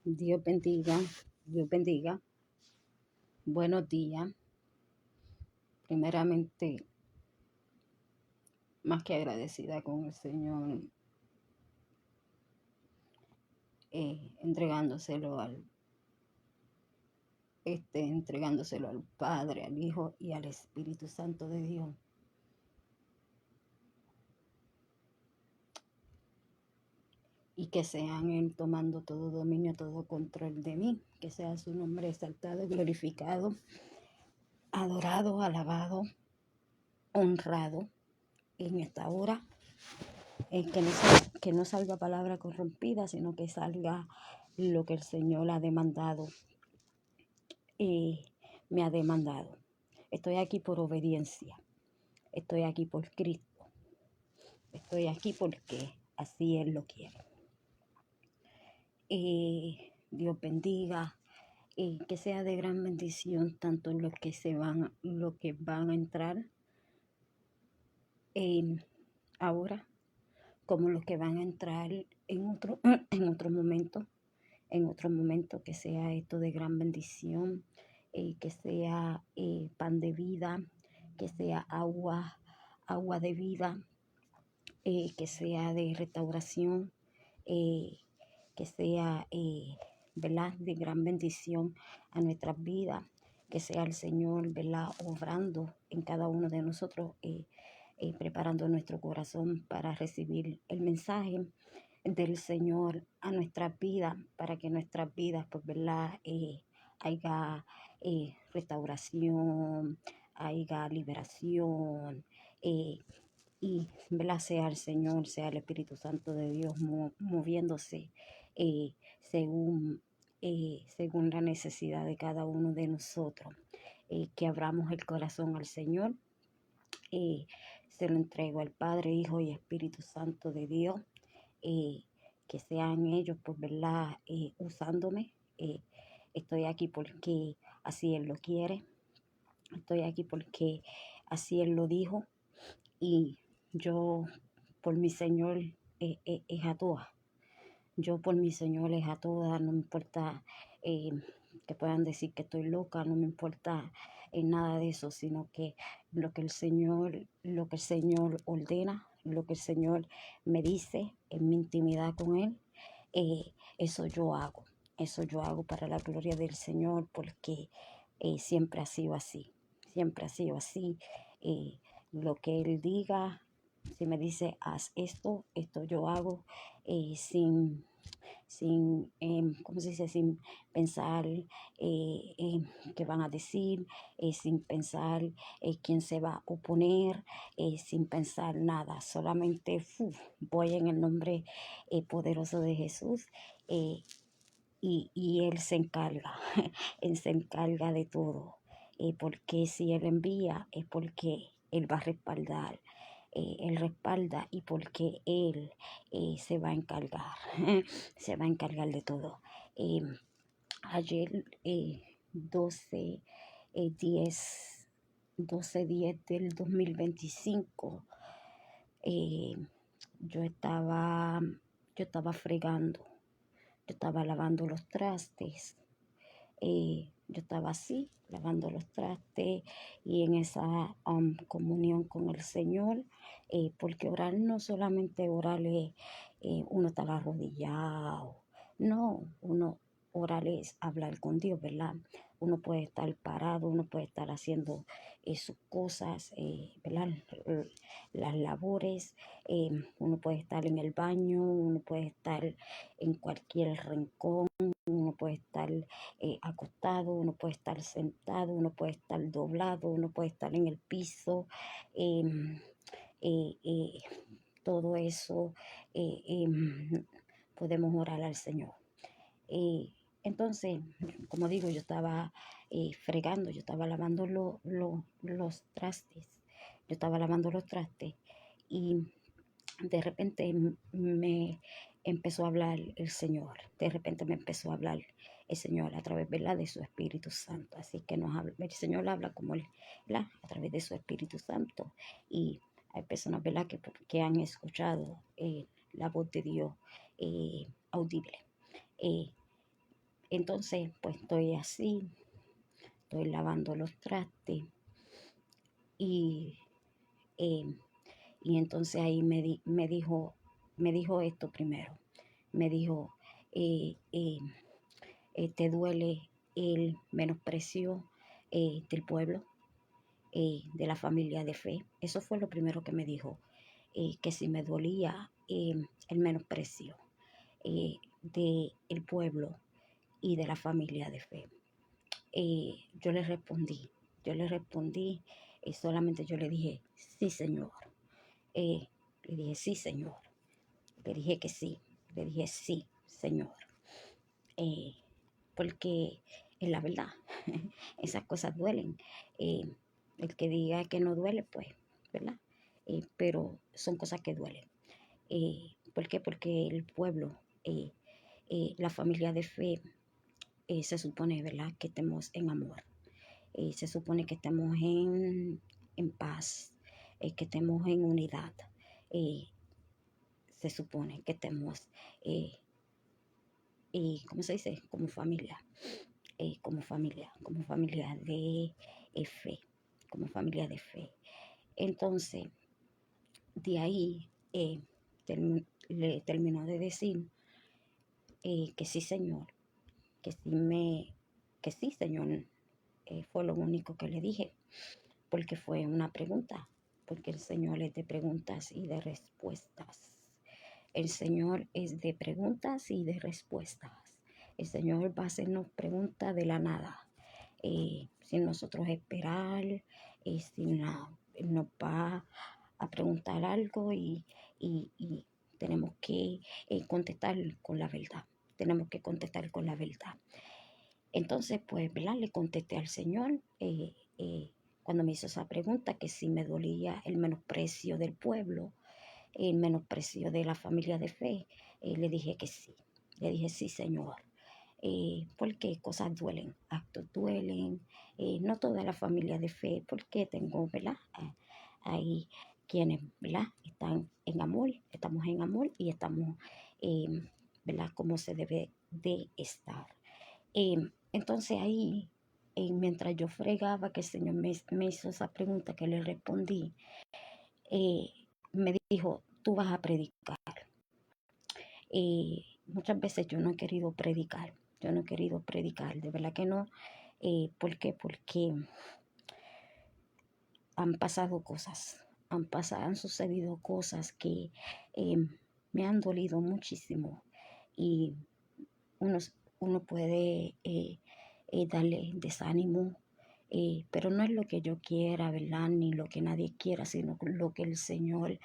Dios bendiga, Dios bendiga. Buenos días. Primeramente, más que agradecida con el Señor, entregándoselo al Padre, al Hijo y al Espíritu Santo de Dios. Y que sean Él tomando todo dominio, todo control de mí. Que sea su nombre exaltado, glorificado, adorado, alabado, honrado en esta hora. Que no salga palabra corrompida, sino que salga lo que el Señor ha demandado y me ha demandado. Estoy aquí por obediencia. Estoy aquí por Cristo. Estoy aquí porque así Él lo quiere. Dios bendiga. Que sea de gran bendición tanto los que van a entrar ahora, como los que van a entrar en otro momento, que sea esto de gran bendición, que sea pan de vida, que sea agua de vida, que sea de restauración, que sea, ¿verdad?, de gran bendición a nuestras vidas, que sea el Señor, ¿verdad?, obrando en cada uno de nosotros, preparando nuestro corazón para recibir el mensaje del Señor a nuestras vidas, para que nuestras vidas, pues, ¿verdad?, haya restauración, haya liberación, y, ¿verdad?, sea el Señor, sea el Espíritu Santo de Dios moviéndose según, según la necesidad de cada uno de nosotros. Que abramos el corazón al Señor. Se lo entrego al Padre, Hijo y Espíritu Santo de Dios. Que sean ellos, pues, ¿verdad?, usándome. Estoy aquí porque así Él lo quiere. Estoy aquí porque así Él lo dijo. Y yo por mi Señor es a todas. Yo por mi Señor es a todas. No me importa que puedan decir que estoy loca. No me importa nada de eso, sino que lo que el Señor ordena, lo que el Señor me dice en mi intimidad con Él, eso yo hago. Eso yo hago para la gloria del Señor, porque siempre ha sido así. Siempre ha sido así. Lo que Él diga, si me dice haz esto yo hago, ¿cómo se dice? Sin pensar qué van a decir, sin pensar quién se va a oponer, sin pensar nada. Solamente voy en el nombre poderoso de Jesús. Y Él se encarga, Él se encarga de todo. Porque si Él envía es porque Él va a respaldar. Él respalda y porque Él se va a encargar, se va a encargar de todo. Ayer 12, 10, 12/10 del 2025, yo estaba fregando, yo estaba lavando los trastes. Yo estaba así, lavando los trastes y en esa comunión con el Señor, porque orar no solamente orar es uno estar arrodillado, no, orar es hablar con Dios, ¿verdad? Uno puede estar parado, uno puede estar haciendo sus cosas, ¿verdad? Las labores, uno puede estar en el baño, uno puede estar en cualquier rincón, uno puede estar acostado, uno puede estar sentado, uno puede estar doblado, uno puede estar en el piso. em, eh, eh, Todo eso podemos orar al Señor. Entonces, como digo, yo estaba fregando, yo estaba lavando los trastes, yo estaba lavando los trastes y de repente me empezó a hablar el Señor, de repente me empezó a hablar el Señor a través, ¿verdad?, de su Espíritu Santo. Así que el Señor habla como Él, ¿verdad?, a través de su Espíritu Santo. Y hay personas, ¿verdad?, que han escuchado la voz de Dios audible. Eh, entonces, pues estoy así, estoy lavando los trastes y, eh, y entonces ahí me dijo esto primero. Me dijo, eh, eh, ¿te duele el menosprecio del pueblo, de la familia de fe? Eso fue lo primero que me dijo, que si me dolía el menosprecio del pueblo y de la familia de fe. Yo yo le respondí, solamente yo le dije, sí, Señor. Eh, Le dije, sí, Señor. Le dije que sí. Le dije, sí, Señor. Eh, Porque es la verdad, esas cosas duelen. Eh, el que diga que no duele, pues, ¿verdad? Pero son cosas que duelen. ¿Por qué? Porque el pueblo, la familia de fe, se supone, ¿verdad?, que estemos en amor. Se supone que estemos en paz, que estemos en unidad. Eh, Se supone que estemos, ¿cómo se dice? Como familia de fe, como familia de fe. Entonces, de ahí le terminó de decir que sí, Señor, que sí, que sí, Señor, fue lo único que le dije, porque fue una pregunta, porque el Señor es de preguntas y de respuestas. El Señor es de preguntas y de respuestas. El Señor va a hacernos preguntas de la nada, sin nosotros esperar, Él nos va a preguntar algo y tenemos que contestar con la verdad. Tenemos que contestar con la verdad. Entonces, pues, ¿verdad? Le contesté al Señor cuando me hizo esa pregunta, que si me dolía el menosprecio del pueblo, el menosprecio de la familia de fe. Le dije que sí. Le dije, sí, Señor. Porque cosas duelen, actos duelen, no toda la familia de fe, porque tengo, ¿verdad? Hay quienes, ¿verdad? Están en amor, estamos en amor y estamos, eh, ¿verdad? Como se debe de estar. Entonces ahí, mientras yo fregaba, que el Señor me hizo esa pregunta que le respondí, eh, me dijo, tú vas a predicar. Muchas veces yo no he querido predicar, de verdad que no. ¿Por qué? Porque han sucedido cosas que eh, me han dolido muchísimo y uno, uno puede darle desánimo, pero no es lo que yo quiera, ¿verdad? Ni lo que nadie quiera, sino lo que el Señor,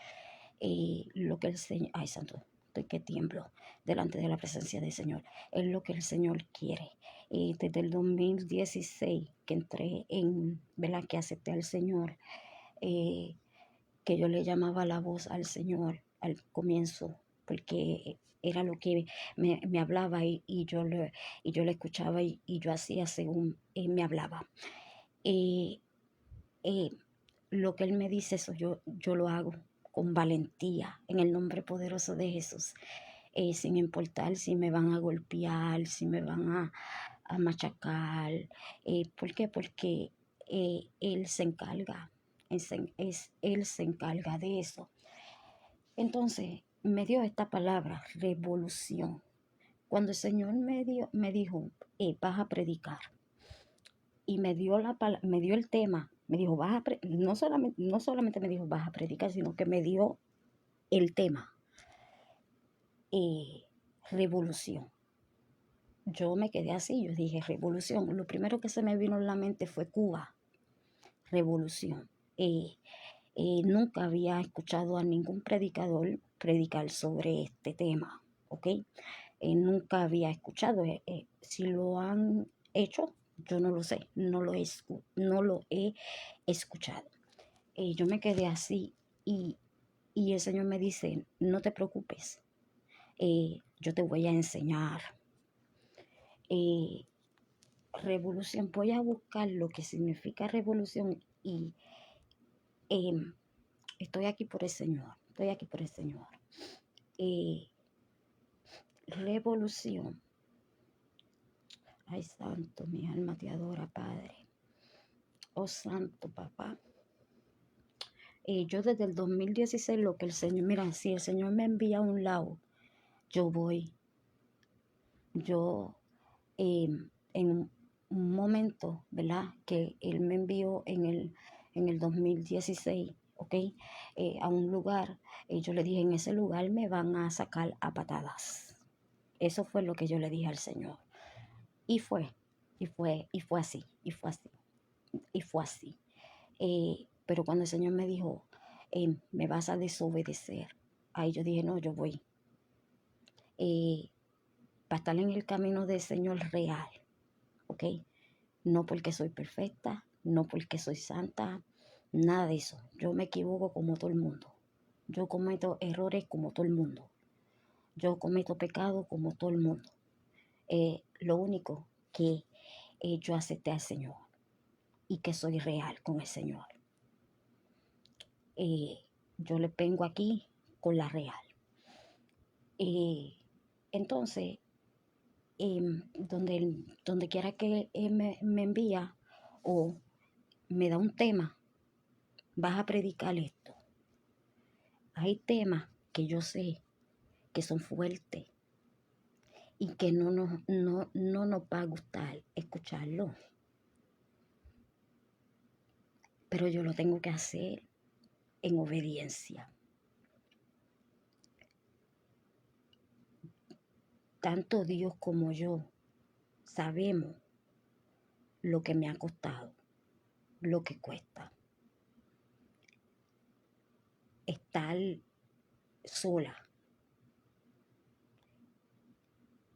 ay santo, estoy que tiemblo delante de la presencia del Señor, es lo que el Señor quiere. Desde el 2016 que entré ¿verdad? Que acepté al Señor, eh, que yo le llamaba la voz al Señor al comienzo, porque era lo que me hablaba y yo le escuchaba y yo hacía según él me hablaba. Eh, eh, lo que Él me dice, eso yo lo hago con valentía, en el nombre poderoso de Jesús, sin importar si me van a golpear, si me van a machacar. ¿Por qué? Porque Él se encarga, Él se encarga de eso. Entonces, me dio esta palabra, revolución. Cuando el Señor me dijo, vas a predicar, y me dio el tema, me dijo, no solamente me dijo, vas a predicar, sino que me dio el tema, eh, revolución. Yo me quedé así, yo dije, revolución. Lo primero que se me vino en la mente fue Cuba, revolución. Nunca había escuchado a ningún predicador predicar sobre este tema, ¿ok? Nunca había escuchado. Si lo han hecho, yo no lo sé, no lo he escuchado. Yo me quedé así y el Señor me dice, no te preocupes, yo te voy a enseñar. Eh, Revolución, voy a buscar lo que significa revolución y em, estoy aquí por el Señor, estoy aquí por el Señor. Revolución. Ay, santo, mi alma te adora, Padre. Oh, santo, papá. Yo desde el 2016 lo que el Señor, mira, si el Señor me envía a un lado, yo voy. Yo, eh, en un momento, ¿verdad? Que Él me envió en el 2016, ¿ok? A un lugar, yo le dije, en ese lugar me van a sacar a patadas. Eso fue lo que yo le dije al Señor. Y fue, y fue así, y fue así, y fue así. Pero cuando el Señor me dijo, me vas a desobedecer, ahí yo dije, no, yo voy. Para estar en el camino del Señor real, ¿ok? No porque soy perfecta, no porque soy santa, nada de eso. Yo me equivoco como todo el mundo. Yo cometo errores como todo el mundo. Yo cometo pecado como todo el mundo. Lo único que yo acepté al Señor y que soy real con el Señor. Yo le vengo aquí con la real. Entonces, donde quiera que me envía o me da un tema, vas a predicar esto. Hay temas que yo sé que son fuertes y que no nos va a gustar escucharlo, pero yo lo tengo que hacer en obediencia. Tanto Dios como yo sabemos lo que me ha costado, lo que cuesta estar sola.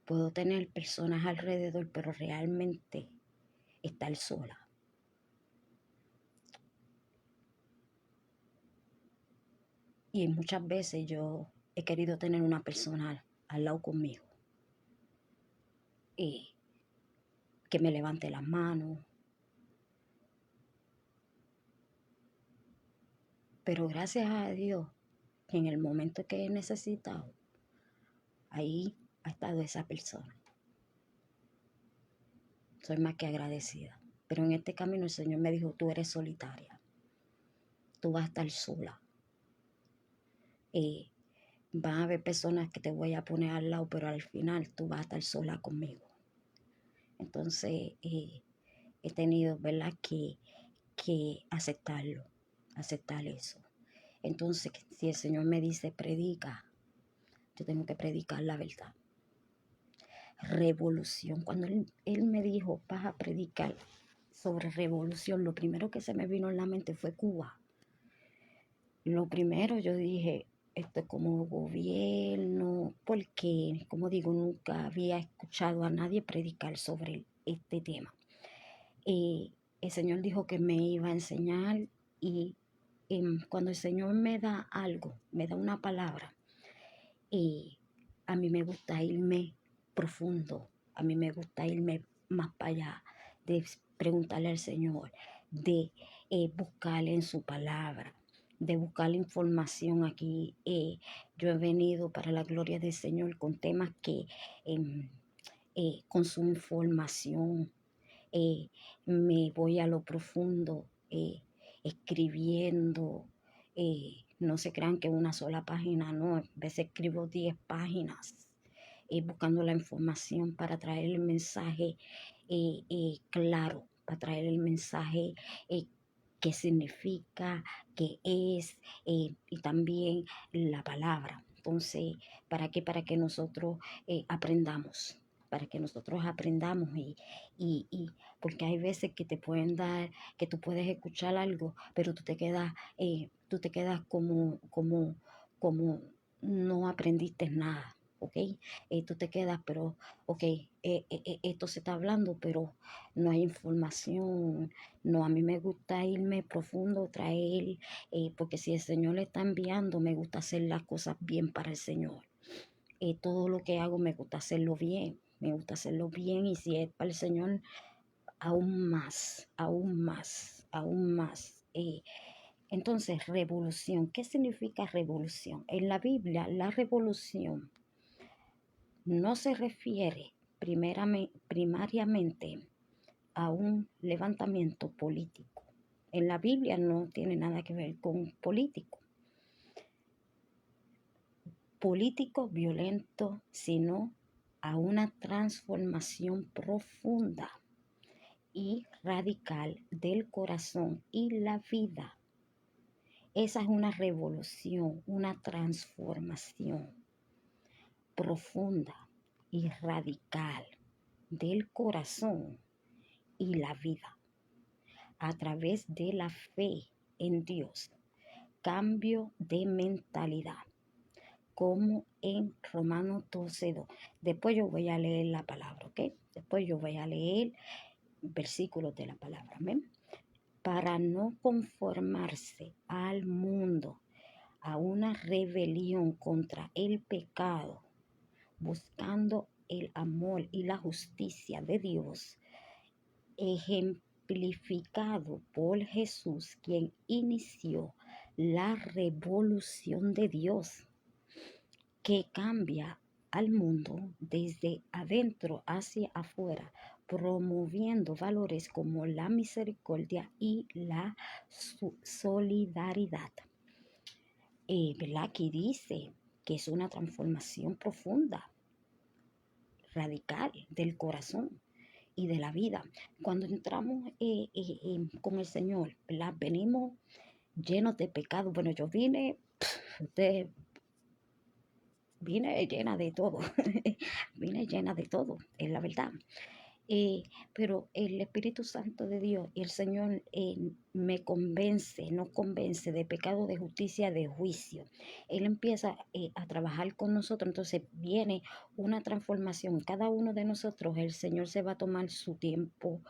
Puedo tener personas alrededor, pero realmente estar sola. Y muchas veces yo he querido tener una persona al lado conmigo, que me levante las manos. Pero gracias a Dios, que en el momento que he necesitado, ahí ha estado esa persona. Soy más que agradecida. Pero en este camino el Señor me dijo, tú eres solitaria. Tú vas a estar sola. Van a haber personas que te voy a poner al lado, pero al final tú vas a estar sola conmigo. Entonces, he tenido, ¿verdad?, que aceptarlo, aceptar eso. Entonces, si el Señor me dice, predica, yo tengo que predicar la verdad. Revolución. Cuando él me dijo, vas a predicar sobre revolución, lo primero que se me vino en la mente fue Cuba. Lo primero yo dije, esto es como gobierno, porque, como digo, nunca había escuchado a nadie predicar sobre este tema. El Señor dijo que me iba a enseñar y cuando el Señor me da algo, me da una palabra, a mí me gusta irme profundo, a mí me gusta irme más para allá, de preguntarle al Señor, de buscarle en su palabra, de buscar la información aquí. Yo he venido para la gloria del Señor con temas que con su información me voy a lo profundo, escribiendo. No se crean que una sola página, no, a veces escribo 10 páginas buscando la información para traer el mensaje claro, para traer el mensaje qué significa, qué es, y también la palabra. Entonces, ¿para qué? Para que nosotros aprendamos, para que nosotros aprendamos y porque hay veces que te pueden dar, que tú puedes escuchar algo, pero tú te quedas como no aprendiste nada. ¿Ok? Tú te quedas, pero, ok, esto se está hablando, pero no hay información. No, a mí me gusta irme profundo, traer, porque si el Señor le está enviando, me gusta hacer las cosas bien para el Señor. Todo lo que hago me gusta hacerlo bien, me gusta hacerlo bien y si es para el Señor, aún más, aún más, aún más. Entonces, revolución, ¿qué significa revolución? En la Biblia, la revolución no se refiere primariamente a un levantamiento político. En la Biblia no tiene nada que ver con político violento, sino a una transformación profunda y radical del corazón y la vida. Esa es una revolución, una transformación profunda y radical del corazón y la vida a través de la fe en Dios. Cambio de mentalidad, como en Romanos 12:2. Después yo voy a leer la palabra, ¿ok? Después yo voy a leer versículos de la palabra, ¿ven? Para no conformarse al mundo, a una rebelión contra el pecado, buscando el amor y la justicia de Dios, ejemplificado por Jesús, quien inició la revolución de Dios que cambia al mundo desde adentro hacia afuera, promoviendo valores como la misericordia y la solidaridad. ¿Verdad? Aquí dice que es una transformación profunda, radical del corazón y de la vida. Cuando entramos con el Señor, ¿verdad? Venimos llenos de pecado. Bueno, yo vine llena de todo, vine llena de todo, es la verdad. Pero el Espíritu Santo de Dios y el Señor me nos convence de pecado, de justicia, de juicio. Él empieza a trabajar con nosotros, entonces viene una transformación. Cada uno de nosotros, el Señor se va a tomar su tiempo.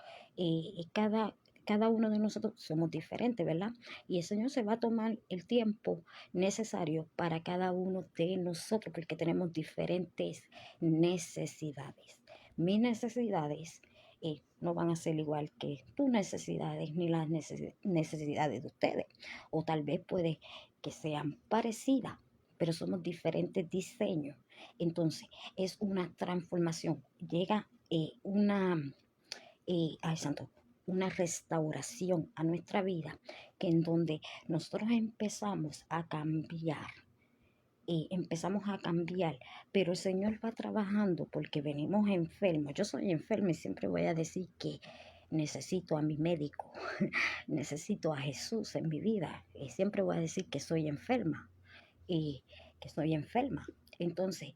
Cada uno de nosotros somos diferentes, ¿verdad? Y el Señor se va a tomar el tiempo necesario para cada uno de nosotros, porque tenemos diferentes necesidades. Mis necesidades no van a ser igual que tus necesidades ni las necesidades de ustedes. O tal vez puede que sean parecidas, pero somos diferentes diseños. Entonces, es una transformación. Llega una restauración a nuestra vida, que en donde nosotros empezamos a cambiar, pero el Señor va trabajando porque venimos enfermos. Yo soy enferma y siempre voy a decir que necesito a mi médico, necesito a Jesús en mi vida, y siempre voy a decir que soy enferma y que soy enferma. Entonces,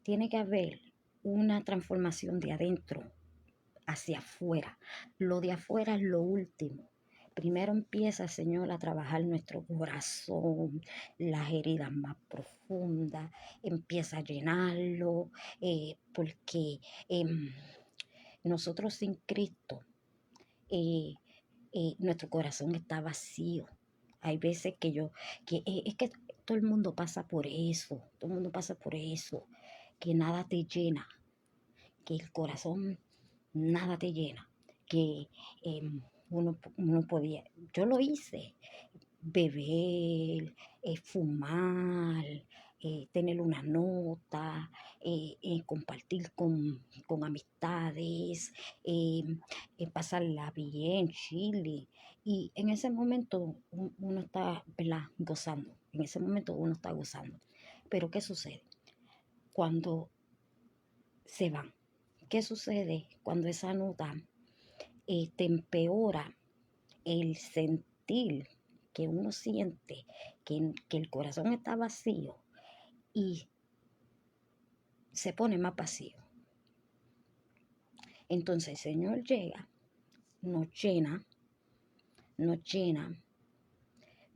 tiene que haber una transformación de adentro hacia afuera. Lo de afuera es lo último. Primero empieza, Señor, a trabajar nuestro corazón, las heridas más profundas, empieza a llenarlo, porque nosotros sin Cristo, nuestro corazón está vacío. Hay veces es que todo el mundo pasa por eso, que nada te llena, que el corazón nada te llena, que uno podía, yo lo hice, beber, fumar, tener una nota, compartir con amistades, pasarla bien, chile. Y en ese momento uno está, ¿verdad?, gozando. En ese momento uno está gozando. Pero ¿qué sucede? Cuando se van. ¿Qué sucede cuando esa nota te empeora el sentir que uno siente que el corazón está vacío y se pone más vacío? Entonces el Señor llega, nos llena,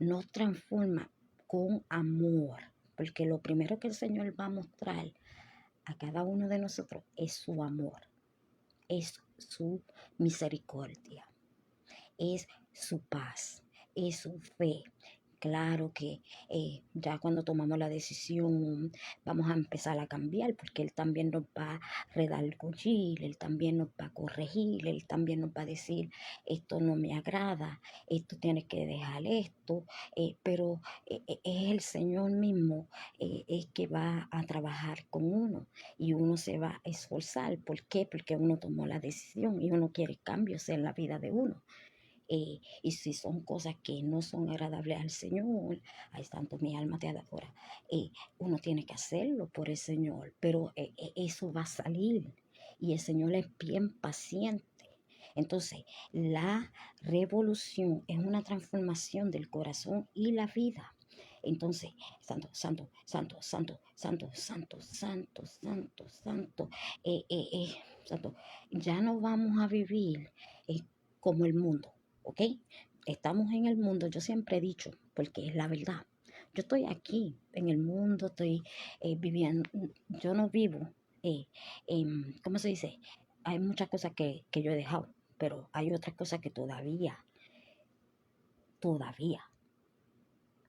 nos transforma con amor, porque lo primero que el Señor va a mostrar a cada uno de nosotros es su amor, es su misericordia, es su paz, es su fe. claro que ya cuando tomamos la decisión vamos a empezar a cambiar, porque Él también nos va a redarguir, Él también nos va a corregir, Él también nos va a decir, esto no me agrada, esto tienes que dejar esto, pero es el Señor mismo es que va a trabajar con uno y uno se va a esforzar. ¿Por qué? Porque uno tomó la decisión y uno quiere cambios en la vida de uno. Y si son cosas que no son agradables al Señor, ay santo, mi alma te adora, uno tiene que hacerlo por el Señor, pero eso va a salir y el Señor es bien paciente. Entonces, la revolución es una transformación del corazón y la vida. Entonces, santo, santo, santo, santo, santo, santo, santo, santo, santo, santo, ya no vamos a vivir como el mundo. ¿Ok? Estamos en el mundo, yo siempre he dicho, porque es la verdad. Yo estoy aquí en el mundo, estoy viviendo, yo no vivo, ¿cómo se dice? Hay muchas cosas que yo he dejado, pero hay otras cosas que todavía,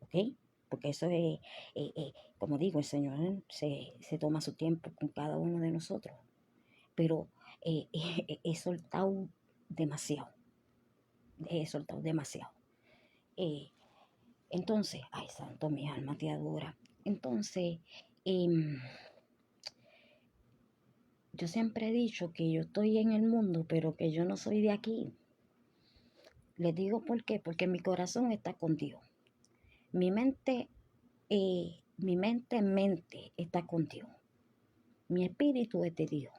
¿ok? Porque eso es, como digo, el Señor se toma su tiempo con cada uno de nosotros, pero he soltado demasiado, he soltado demasiado. Eh, Entonces, ay santo, mi alma te adora. Entonces, yo siempre he dicho que yo estoy en el mundo, pero que yo no soy de aquí. Les digo por qué, porque mi corazón está con Dios. Mi mente está con Dios. Mi espíritu es de Dios.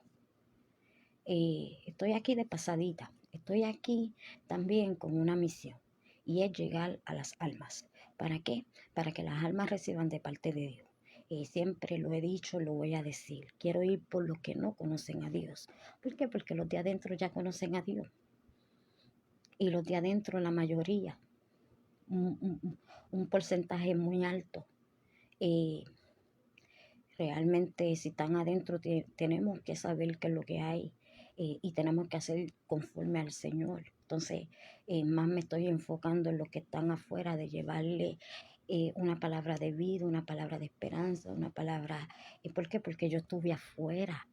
Estoy aquí de pasadita. Estoy aquí también con una misión y es llegar a las almas. ¿Para qué? Para que las almas reciban de parte de Dios. Siempre lo he dicho, lo voy a decir. Quiero ir por los que no conocen a Dios. ¿Por qué? Porque los de adentro ya conocen a Dios. Y los de adentro, la mayoría, un porcentaje muy alto. Eh, Realmente si están adentro tenemos que saber qué es lo que hay y tenemos que hacer conforme al Señor. Entonces, más me estoy enfocando en los que están afuera, de llevarle una palabra de vida, una palabra de esperanza, una palabra... ¿Por qué? Porque yo estuve afuera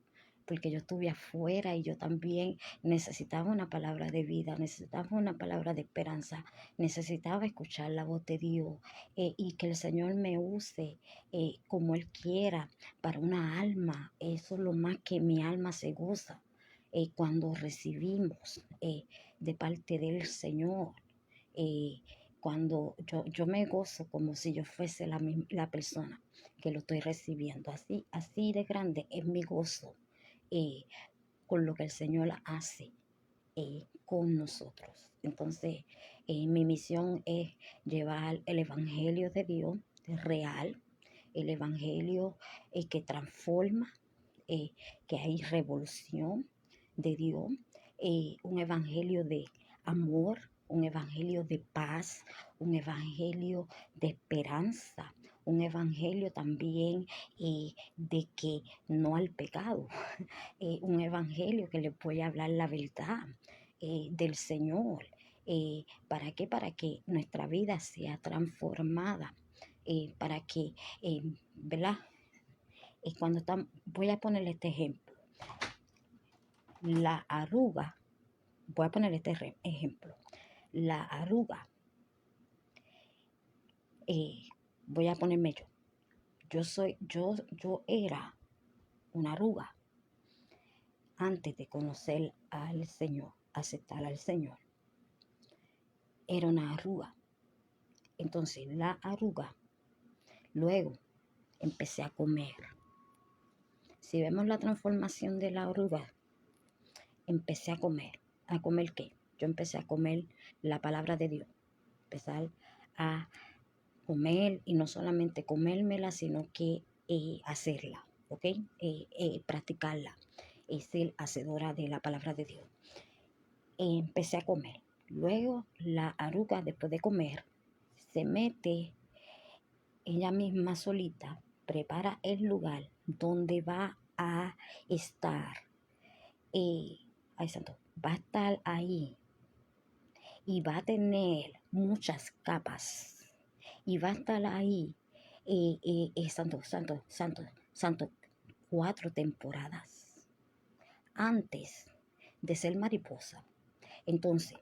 y yo también necesitaba una palabra de vida, necesitaba una palabra de esperanza, necesitaba escuchar la voz de Dios y que el Señor me use como Él quiera para una alma. Eso es lo más que mi alma se goza cuando recibimos de parte del Señor. eh, Cuando yo me gozo como si yo fuese la persona que lo estoy recibiendo. Así de grande es mi gozo eh, con lo que el Señor hace con nosotros. Entonces, mi misión es llevar el Evangelio de Dios real, el Evangelio que transforma, eh, que hay revolución de Dios, un Evangelio de amor, un Evangelio de paz, un Evangelio de esperanza, un Evangelio también de que no al pecado, un evangelio que le puede hablar la verdad del Señor. ¿Para qué? Para que nuestra vida sea transformada, para que, ¿verdad? Cuando estamos, voy a ponerle este ejemplo. La arruga, voy a poner este ejemplo. La arruga, eh, voy a ponerme yo. Yo era una arruga antes de conocer al Señor, aceptar al Señor. Era una arruga. Entonces la arruga, luego empecé a comer. Si vemos la transformación de la arruga, empecé a comer. ¿A comer qué? Yo empecé a comer la palabra de Dios. Empezar a comer y no solamente comérmela, sino que hacerla, ¿ok? Practicarla, ser hacedora de la palabra de Dios. Empecé a comer. Luego la arruga, después de comer, se mete ella misma solita, prepara el lugar donde va a estar. Ay, santo, va a estar ahí y va a tener muchas capas. y va a estar ahí, santo, 4 temporadas antes de ser mariposa. Entonces,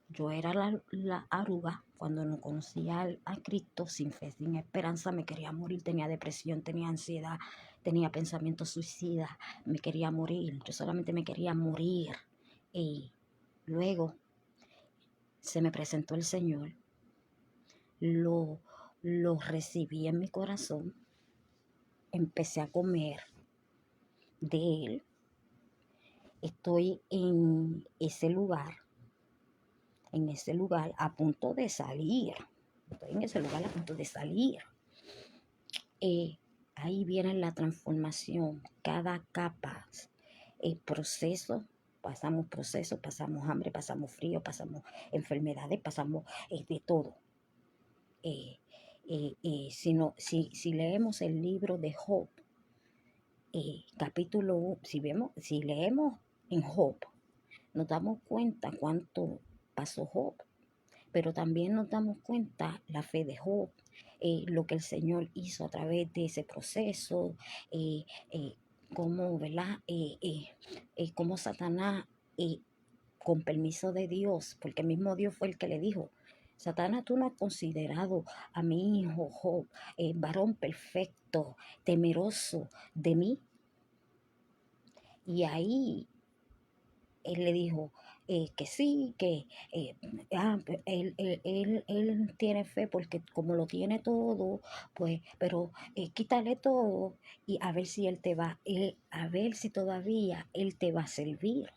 yo era la aruga cuando no conocía a Cristo, sin fe, sin esperanza, me quería morir, tenía depresión, tenía ansiedad, tenía pensamientos suicidas, me quería morir, yo solamente me quería morir. Y luego se me presentó el Señor, lo, lo recibí en mi corazón, empecé a comer de Él, estoy en ese lugar a punto de salir. Estoy en ese lugar a punto de salir. Ahí viene la transformación. Cada capa, proceso, pasamos hambre, pasamos frío, pasamos enfermedades, pasamos de todo. Si leemos el libro de Job, capítulo 1, si leemos en Job, nos damos cuenta cuánto pasó Job, pero también nos damos cuenta la fe de Job, lo que el Señor hizo a través de ese proceso, eh, eh, cómo, ¿verdad? Cómo Satanás, con permiso de Dios, porque el mismo Dios fue el que le dijo: Satanás, tú no has considerado a mi hijo Job, varón perfecto, temeroso de mí. Y ahí él le dijo que sí, que él tiene fe porque como lo tiene todo, pues, pero quítale todo y a ver si él te va, a ver si todavía él te va a servir.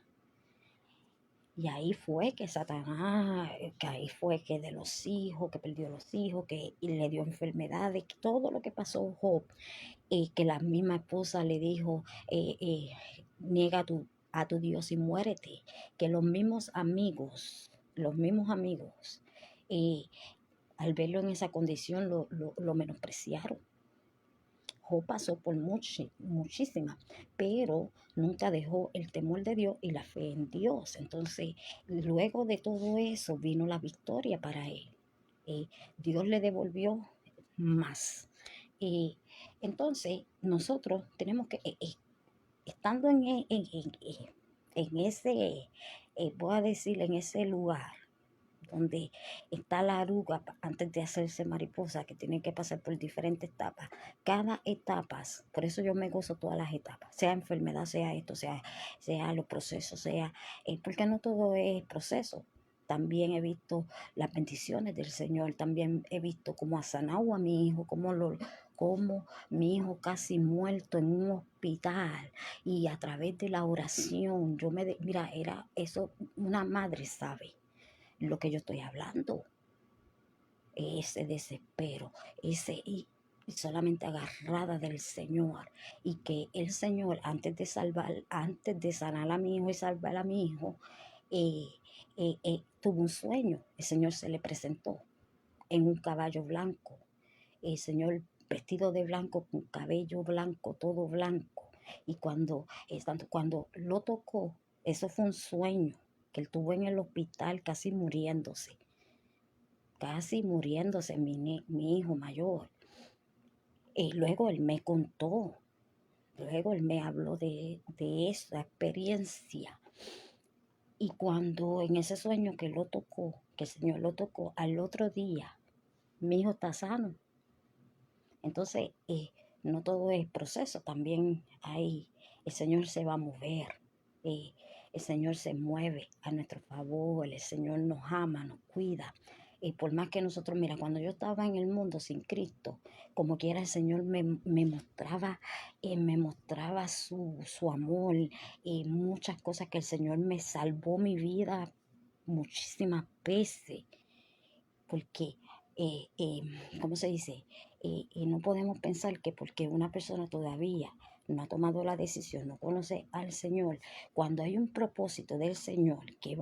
Y ahí fue que Satanás, que ahí fue que de los hijos, que perdió los hijos, que le dio enfermedades, que todo lo que pasó Job, que la misma esposa le dijo, niega a tu Dios y muérete, que los mismos amigos, al verlo en esa condición lo menospreciaron. Job pasó por muchísimas, pero nunca dejó el temor de Dios y la fe en Dios. Entonces, luego de todo eso vino la victoria para él. Dios le devolvió más. Entonces, nosotros tenemos que, estando en ese, voy a decir, en ese lugar donde está la aruga antes de hacerse mariposa, que tiene que pasar por diferentes etapas. Cada etapa, por eso yo me gozo todas las etapas, sea enfermedad, sea esto, sea los procesos, porque no todo es proceso. También he visto las bendiciones del Señor, también he visto cómo ha sanado a mi hijo, cómo mi hijo casi muerto en un hospital, y a través de la oración, mira, era eso, una madre sabe lo que yo estoy hablando, ese desespero, y solamente agarrada del Señor, y que el Señor, antes de sanar a mi hijo y salvar a mi hijo, tuvo un sueño. El Señor se le presentó en un caballo blanco, el Señor vestido de blanco, con cabello blanco, todo blanco, y cuando lo tocó, eso fue un sueño que él tuvo en el hospital casi muriéndose, mi hijo mayor. Y luego él me contó, luego él me habló de esa experiencia. Y cuando en ese sueño que el Señor lo tocó, al otro día, mi hijo está sano. Entonces, no todo es proceso, también el Señor se va a mover, el Señor se mueve a nuestro favor, el Señor nos ama, nos cuida. Y por más que nosotros, mira, cuando yo estaba en el mundo sin Cristo, como quiera el Señor me mostraba su amor, y muchas cosas que el Señor me salvó mi vida muchísimas veces, porque, ¿cómo se dice? No podemos pensar que porque una persona todavía no ha tomado la decisión, no conoce al Señor, cuando hay un propósito del Señor que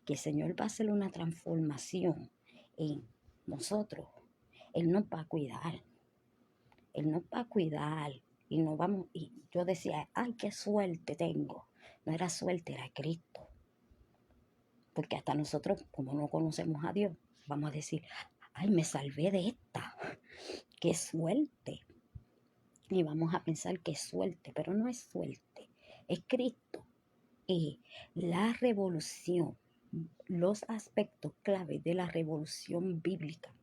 el Señor va a hacer una transformación en nosotros, Él nos va a cuidar, Él nos va a cuidar, y nos vamos, y yo decía, ay, qué suerte tengo. No era suerte, era Cristo. Porque hasta nosotros, como no conocemos a Dios, vamos a decir, ay, me salvé de esta, qué suerte. Y vamos a pensar que es suerte, pero no es suerte, es Cristo. Y la revolución, los aspectos clave de la revolución bíblica,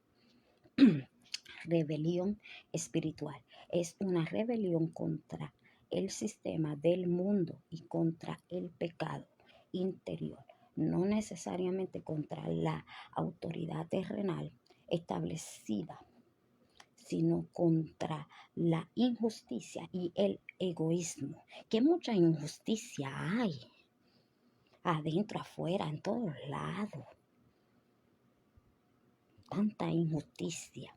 rebelión espiritual, es una rebelión contra el sistema del mundo y contra el pecado interior, no necesariamente contra la autoridad terrenal establecida, sino contra la injusticia y el egoísmo, que mucha injusticia hay adentro, afuera, en todos lados, tanta injusticia.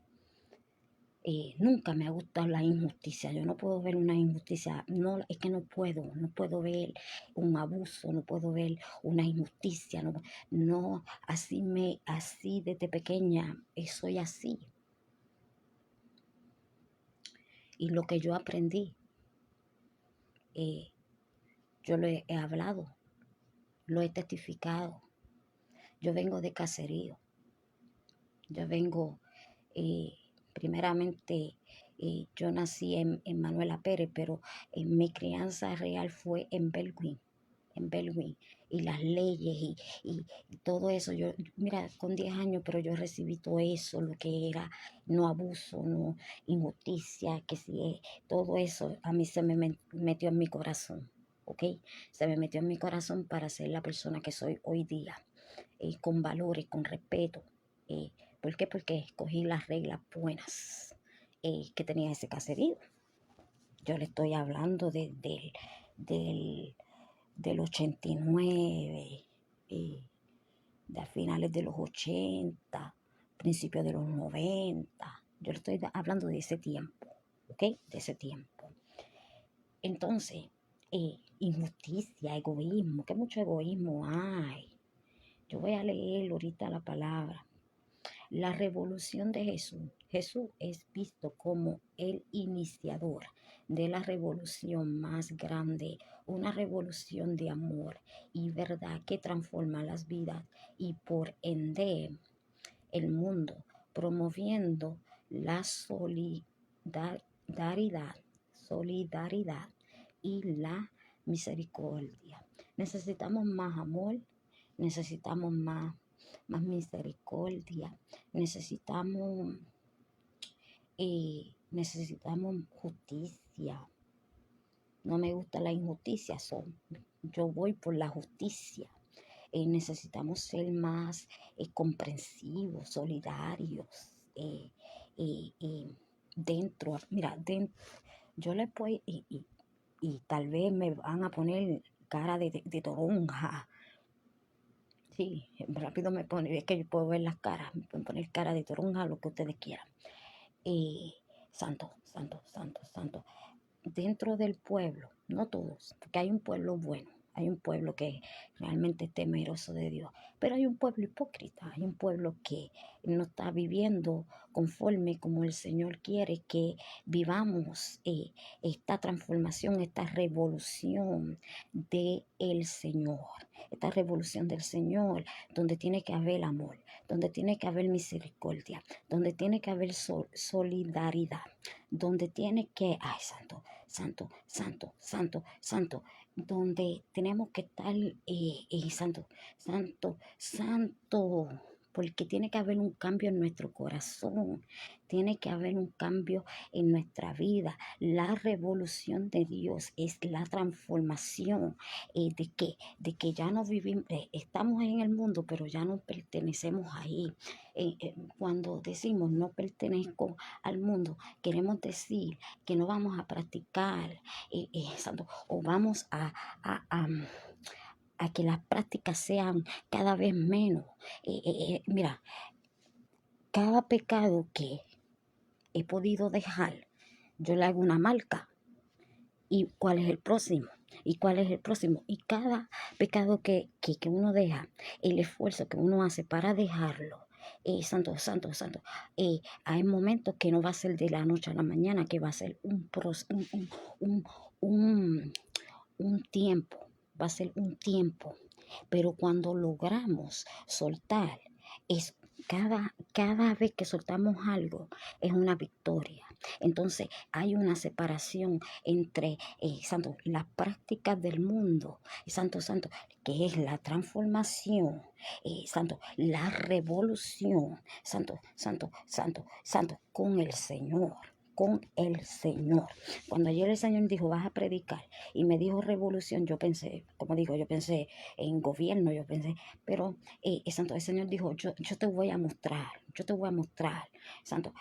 Nunca me ha gustado la injusticia. Yo no puedo ver una injusticia. No, es que no puedo ver un abuso, no puedo ver una injusticia. No, no así desde pequeña soy así. Y lo que yo aprendí, yo lo he hablado, lo he testificado. Yo vengo de caserío. Yo vengo, primeramente, yo nací en Manuela Pérez, pero mi crianza real fue en Belwin. Y las leyes y todo eso. Yo, mira, con 10 años, pero yo recibí todo eso, lo que era no abuso, no injusticia, que si todo eso a mí se me metió en mi corazón, ¿ok? Se me metió en mi corazón para ser la persona que soy hoy día, con valores, con respeto. eh, ¿Por qué? Porque escogí las reglas buenas que tenía ese caserío. Yo le estoy hablando del, del 89, de finales de los 80, principios de los 90. Yo le estoy hablando de ese tiempo, ¿ok? De ese tiempo. Entonces, injusticia, egoísmo, que mucho egoísmo hay. Yo voy a leer ahorita la palabra. La revolución de Jesús. Jesús es visto como el iniciador de la revolución más grande, una revolución de amor y verdad que transforma las vidas y por ende el mundo, promoviendo la solidaridad y la misericordia. Necesitamos más amor, necesitamos más misericordia, necesitamos justicia. No me gusta la injusticia, yo voy por la justicia. Necesitamos ser más comprensivos, solidarios. Yo le puedo, y tal vez me van a poner cara de toronja. Sí, rápido me pone, es que yo puedo ver las caras, me pueden poner cara de toronja, lo que ustedes quieran. Santo, santo, santo, santo. Dentro del pueblo, no todos, porque hay un pueblo bueno, hay un pueblo que realmente es temeroso de Dios, pero hay un pueblo hipócrita, hay un pueblo que no está viviendo conforme como el Señor quiere que vivamos esta transformación, esta revolución del Señor, esta revolución del Señor, donde tiene que haber amor, donde tiene que haber misericordia, donde tiene que haber solidaridad, donde tiene que, ay, santo, santo, santo, santo, santo, donde tenemos que estar, santo, santo, santo, porque tiene que haber un cambio en nuestro corazón, tiene que haber un cambio en nuestra vida. La revolución de Dios es la transformación de que ya no vivimos, estamos en el mundo, pero ya no pertenecemos ahí. Cuando decimos no pertenezco al mundo, queremos decir que no vamos a practicar santo, o vamos a que las prácticas sean cada vez menos. Mira, cada pecado que he podido dejar, yo le hago una marca. ¿Y cuál es el próximo? ¿Y cuál es el próximo? Y cada pecado que uno deja, el esfuerzo que uno hace para dejarlo, santo, santo, santo, hay momentos que no va a ser de la noche a la mañana, que va a ser un tiempo, va a ser un tiempo. Pero cuando logramos soltar, es cada vez que soltamos algo es una victoria. Entonces hay una separación entre, santo, las prácticas del mundo, santo, que es la transformación, santo, la revolución, santo, con el Señor. Con el Señor. Cuando ayer el Señor dijo, vas a predicar, y me dijo revolución, yo pensé, como digo, yo pensé en gobierno, yo pensé, pero santo, el Señor dijo, yo te voy a mostrar, santo,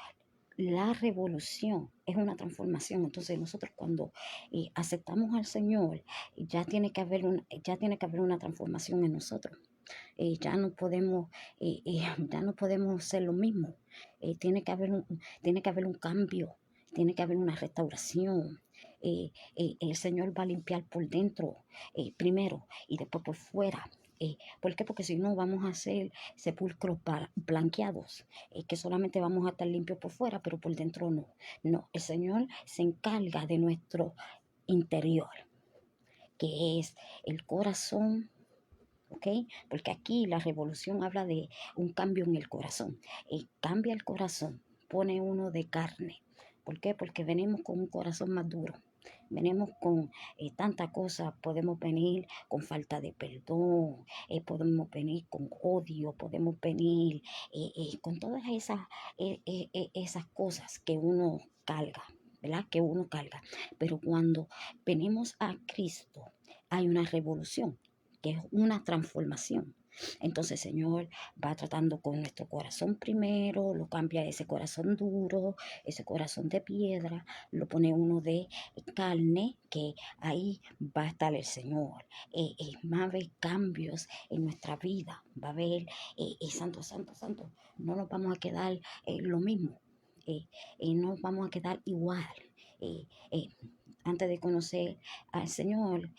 la revolución es una transformación. Entonces nosotros cuando aceptamos al Señor, ya tiene que haber una transformación en nosotros. Ya no podemos ser lo mismo. Tiene que haber un cambio, tiene que haber una restauración. El Señor va a limpiar por dentro primero y después por fuera. ¿Por qué? Porque si no vamos a ser sepulcros blanqueados, que solamente vamos a estar limpios por fuera, pero por dentro no. No, el Señor se encarga de nuestro interior, que es el corazón, ¿ok? Porque aquí la revolución habla de un cambio en el corazón. Cambia el corazón, pone uno de carne. ¿Por qué? Porque venimos con un corazón más duro. Venimos con tanta cosa, podemos venir con falta de perdón, podemos venir con odio, podemos venir con todas esas cosas que uno carga, ¿verdad? Que uno carga. Pero cuando venimos a Cristo, hay una revolución, que es una transformación. Entonces, Señor va tratando con nuestro corazón primero, lo cambia ese corazón duro, ese corazón de piedra, lo pone uno de carne, que ahí va a estar el Señor. Va a haber cambios en nuestra vida, va a haber, santo, no nos vamos a quedar lo mismo, no vamos a quedar igual. Eh, eh, Antes de conocer al Señor,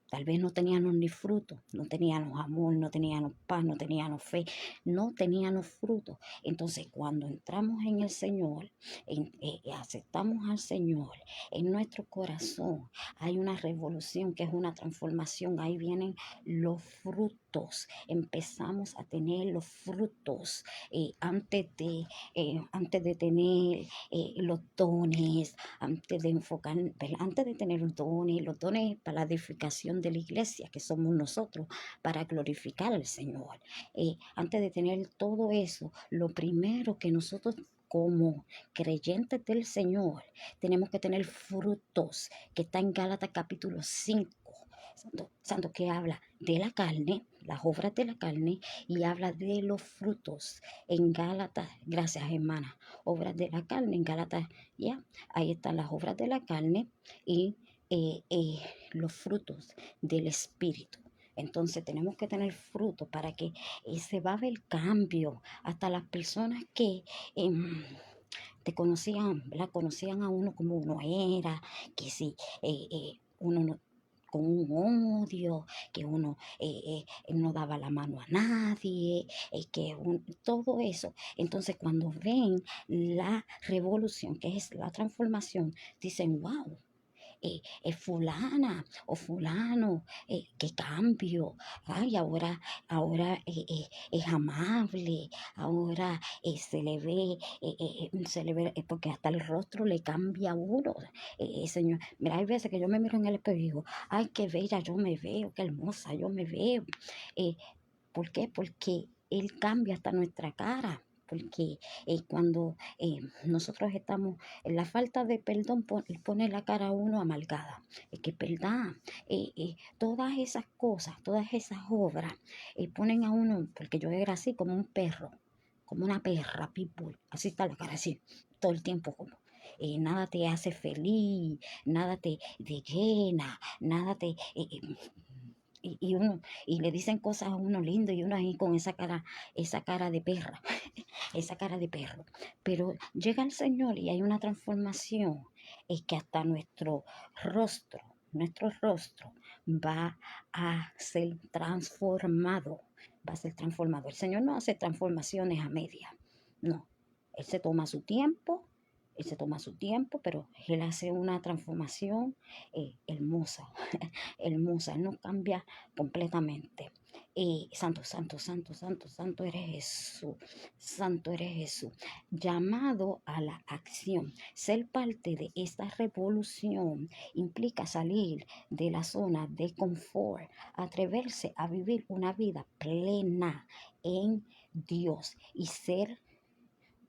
tal vez no teníamos ni fruto, no teníamos amor, no teníamos paz, no teníamos fe, no teníamos fruto. Entonces, cuando entramos en el Señor, aceptamos al Señor, en nuestro corazón hay una revolución que es una transformación. Ahí vienen los frutos. Empezamos a tener los frutos antes de tener los dones, antes de tener los dones para la edificación de la iglesia, que somos nosotros, para glorificar al Señor. Antes de tener todo eso, lo primero que nosotros como creyentes del Señor tenemos que tener frutos, que está en Gálatas capítulo 5. Santo, que habla de la carne, las obras de la carne, y habla de los frutos en Gálatas. Gracias, hermana. Obras de la carne en Gálatas, ya, ahí están las obras de la carne y los frutos del Espíritu. Entonces tenemos que tener fruto para que se va a ver cambio. Hasta las personas que te conocían, ¿verdad? Conocían a uno como uno era, que si uno no, con un odio, que uno no daba la mano a nadie, todo eso. Entonces cuando ven la revolución, que es la transformación, dicen, wow, fulana o fulano, qué cambio, ay, ahora es amable, ahora se le ve, porque hasta el rostro le cambia a uno, señor, mira, hay veces que yo me miro en el espejo y digo, ay, qué bella yo me veo, qué hermosa yo me veo, eh, ¿por qué? Porque Él cambia hasta nuestra cara, porque cuando nosotros estamos en la falta de perdón, pone la cara a uno amargada. Es que es verdad, todas esas cosas, todas esas obras ponen a uno, porque yo era así como un perro, como una perra pitbull, así está la cara, así, todo el tiempo como. Nada te hace feliz, nada te llena, nada te... uno, y le dicen cosas a uno lindo y uno ahí con esa cara de perra, esa cara de perro. Pero llega el Señor y hay una transformación, es que hasta nuestro rostro va a ser transformado, va a ser transformado. El Señor no hace transformaciones a media, no. Él se toma su tiempo Él se toma su tiempo, pero Él hace una transformación hermosa, hermosa. Él nos cambia completamente. Santo, santo, santo, santo, santo eres Jesús. Santo eres Jesús. Llamado a la acción. Ser parte de esta revolución implica salir de la zona de confort, atreverse a vivir una vida plena en Dios y ser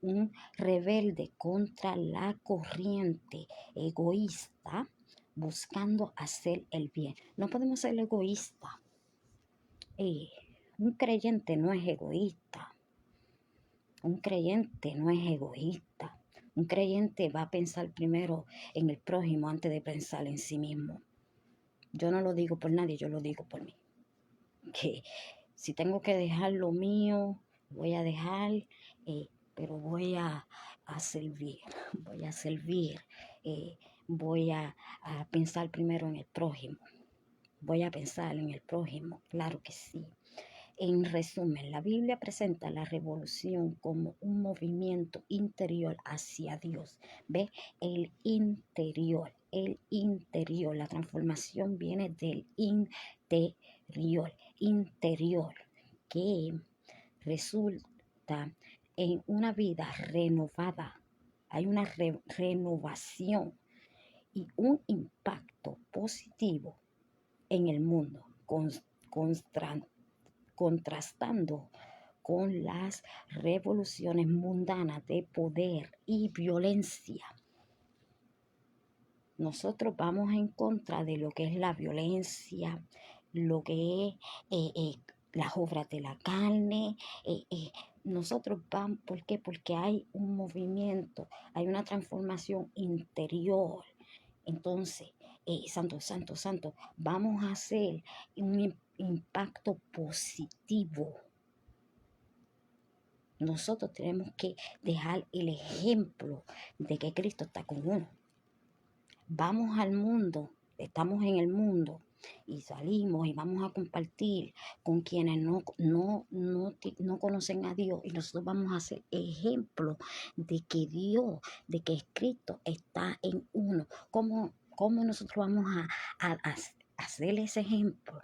un rebelde contra la corriente egoísta buscando hacer el bien. No podemos ser egoístas. Un creyente no es egoísta. Un creyente no es egoísta. Un creyente va a pensar primero en el prójimo antes de pensar en sí mismo. Yo no lo digo por nadie, yo lo digo por mí. Que si tengo que dejar lo mío, voy a dejar, pero voy a servir, voy a servir, voy a pensar primero en el prójimo, voy a pensar en el prójimo, claro que sí. En resumen, la Biblia presenta la revolución como un movimiento interior hacia Dios. ¿Ve? El interior, la transformación viene del interior, que resulta en una vida renovada. Hay una renovación y un impacto positivo en el mundo, contrastando con las revoluciones mundanas de poder y violencia. Nosotros vamos en contra de lo que es la violencia, lo que es las obras de la carne. Nosotros vamos, ¿por qué? Porque hay un movimiento, hay una transformación interior. Entonces, santo, santo, santo, vamos a hacer un impacto positivo. Nosotros tenemos que dejar el ejemplo de que Cristo está con uno. Vamos al mundo, estamos en el mundo y salimos y vamos a compartir con quienes no conocen a Dios, y nosotros vamos a hacer ejemplo de que Dios, de que Cristo está en uno. ¿Cómo nosotros vamos a hacer ese ejemplo?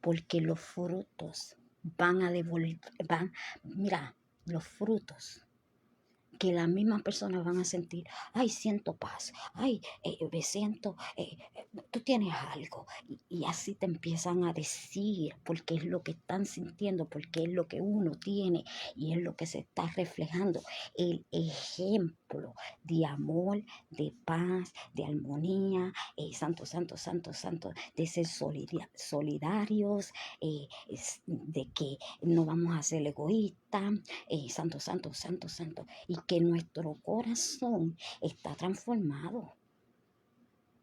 Porque los frutos van a devolver, mira, los frutos que las mismas personas van a sentir, ay, siento paz, ay, me siento, tú tienes algo, y así te empiezan a decir, porque es lo que están sintiendo, porque es lo que uno tiene, y es lo que se está reflejando, el ejemplo de amor, de paz, de armonía, santo, santo, santo, santo, de ser solidarios, de que no vamos a ser egoístas, santo, santo, santo, santo, y que nuestro corazón está transformado.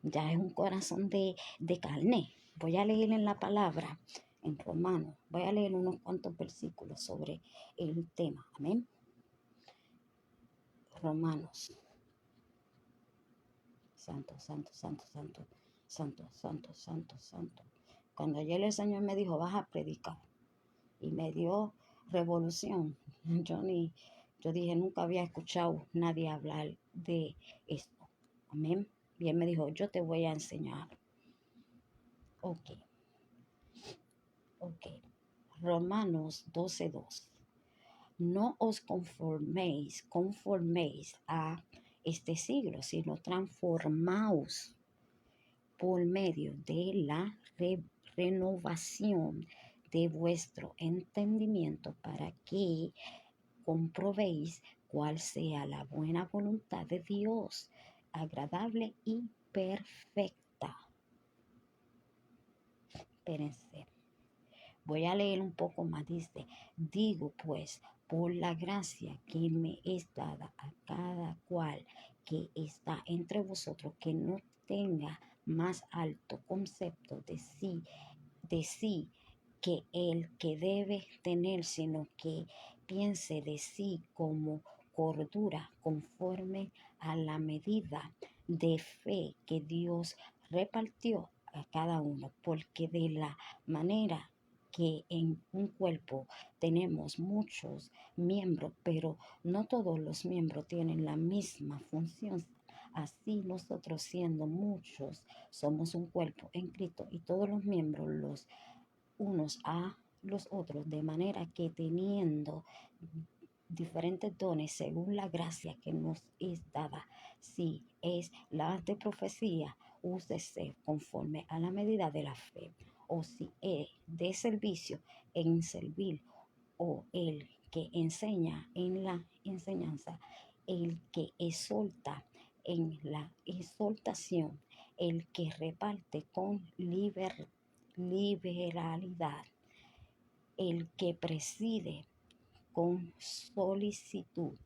Ya es un corazón de carne. Voy a leer en la palabra, en Romanos, voy a leer unos cuantos versículos sobre el tema. Amén. Romanos. Santo, santo, santo, santo, santo, santo, santo, santo. Cuando ayer el Señor me dijo, vas a predicar, y me dio revolución, yo dije, nunca había escuchado nadie hablar de esto. Amén. Y él me dijo, yo te voy a enseñar. Ok. Romanos 12:2. No os conforméis a este siglo, sino transformaos por medio de la renovación de vuestro entendimiento, para que comprobéis cuál sea la buena voluntad de Dios, agradable y perfecta. Espérense. Voy a leer un poco más. Dice, digo pues, por la gracia que me es dada a cada cual que está entre vosotros, que no tenga más alto concepto de sí que el que debe tener, sino que piense de sí como cordura, conforme a la medida de fe que Dios repartió a cada uno, porque de la manera que en un cuerpo tenemos muchos miembros, pero no todos los miembros tienen la misma función. Así nosotros siendo muchos, somos un cuerpo en Cristo y todos los miembros los unos a los otros, de manera que teniendo diferentes dones según la gracia que nos es dada. Si es la de profecía, úsese conforme a la medida de la fe. O si es de servicio, en servir. O el que enseña en la enseñanza. El que exhorta en la exhortación. El que reparte con liberalidad. El que preside con solicitud,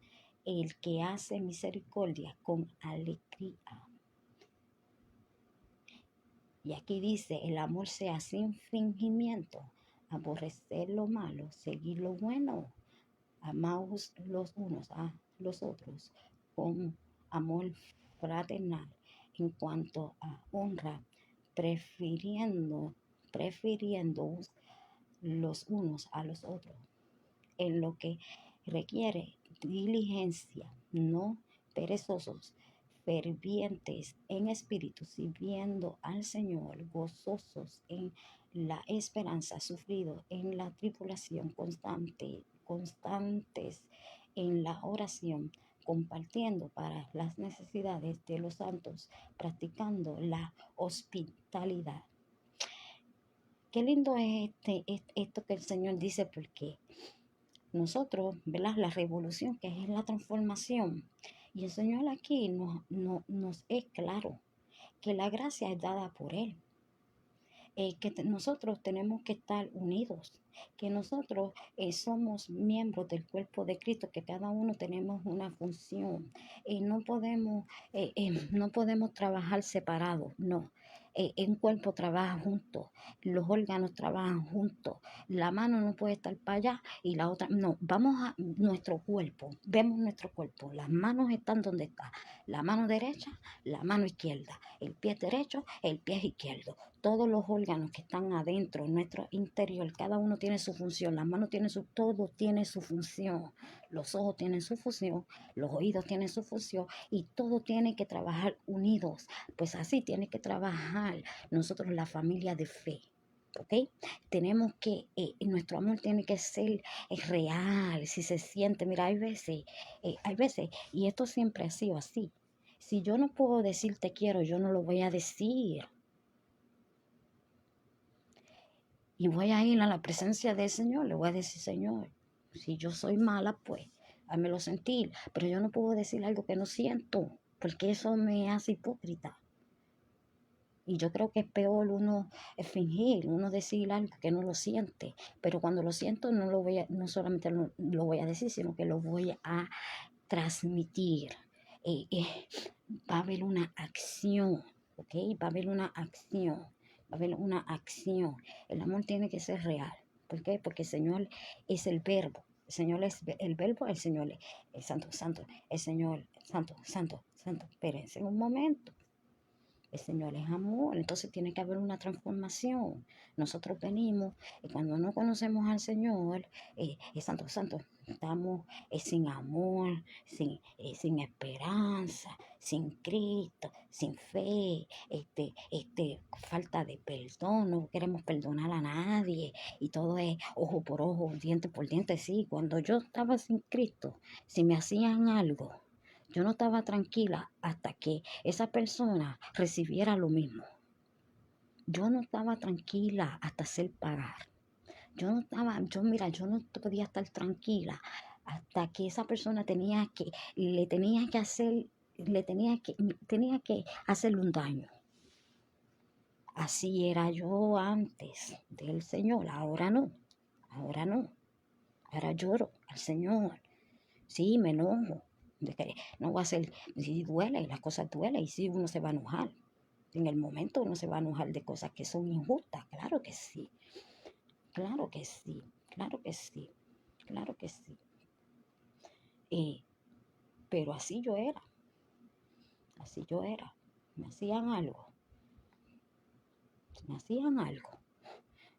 el que hace misericordia con alegría. Y aquí dice, el amor sea sin fingimiento, aborrecer lo malo, seguir lo bueno, amaos los unos a los otros con amor fraternal en cuanto a honra, prefiriendo los unos a los otros en lo que requiere diligencia, no perezosos, fervientes en espíritu, sirviendo al Señor, gozosos en la esperanza, sufrido en la tribulación, constantes en la oración, compartiendo para las necesidades de los santos, practicando la hospitalidad. Qué lindo es esto que el Señor dice, porque nosotros, ¿verdad? La revolución que es la transformación. Y el Señor aquí nos es claro que la gracia es dada por Él. Nosotros tenemos que estar unidos, que nosotros somos miembros del cuerpo de Cristo, que cada uno tenemos una función. No podemos trabajar separados, no. Un cuerpo trabaja juntos, los órganos trabajan juntos, la mano no puede estar para allá y la otra, no, vamos a nuestro cuerpo, vemos nuestro cuerpo, las manos están donde está, la mano derecha, la mano izquierda, el pie derecho, el pie izquierdo, todos los órganos que están adentro, en nuestro interior, cada uno tiene su función, las manos tienen todo tiene su función, los ojos tienen su función, los oídos tienen su función y todo tiene que trabajar unidos. Pues así tiene que trabajar nosotros la familia de fe. ¿Ok? Tenemos que, nuestro amor tiene que ser real, si se siente, mira, hay veces, y esto siempre ha sido así. Si yo no puedo decir te quiero, yo no lo voy a decir. Y voy a ir a la presencia del Señor, le voy a decir, Señor, si yo soy mala, pues, házmelo sentir. Pero yo no puedo decir algo que no siento, porque eso me hace hipócrita. Y yo creo que es peor uno fingir, uno decir algo que no lo siente. Pero cuando lo siento, no solamente lo voy a decir, sino que lo voy a transmitir. Va a haber una acción, ¿ok? Va a haber una acción, va a haber una acción. El amor tiene que ser real. ¿Por qué? Porque el Señor es el verbo. El Señor es el verbo, el Señor es el santo, santo, el Señor, santo, santo, santo. Espérense un momento. El Señor es amor, entonces tiene que haber una transformación. Nosotros venimos y cuando no conocemos al Señor, santo, santo, estamos sin amor, sin esperanza, sin Cristo, sin fe, falta de perdón, no queremos perdonar a nadie y todo es ojo por ojo, diente por diente. Sí, cuando yo estaba sin Cristo, si me hacían algo, yo no estaba tranquila hasta que esa persona recibiera lo mismo. Yo no estaba tranquila hasta hacer pagar. Yo no podía estar tranquila hasta que esa persona tenía que hacerle un daño. Así era yo antes del Señor, ahora no. Ahora lloro al Señor. Sí, me enojo. No va a ser, si duele, las cosas duelen y si uno se va a enojar. En el momento uno se va a enojar de cosas que son injustas, claro que sí, claro que sí, claro que sí, claro que sí. Pero así yo era, me hacían algo,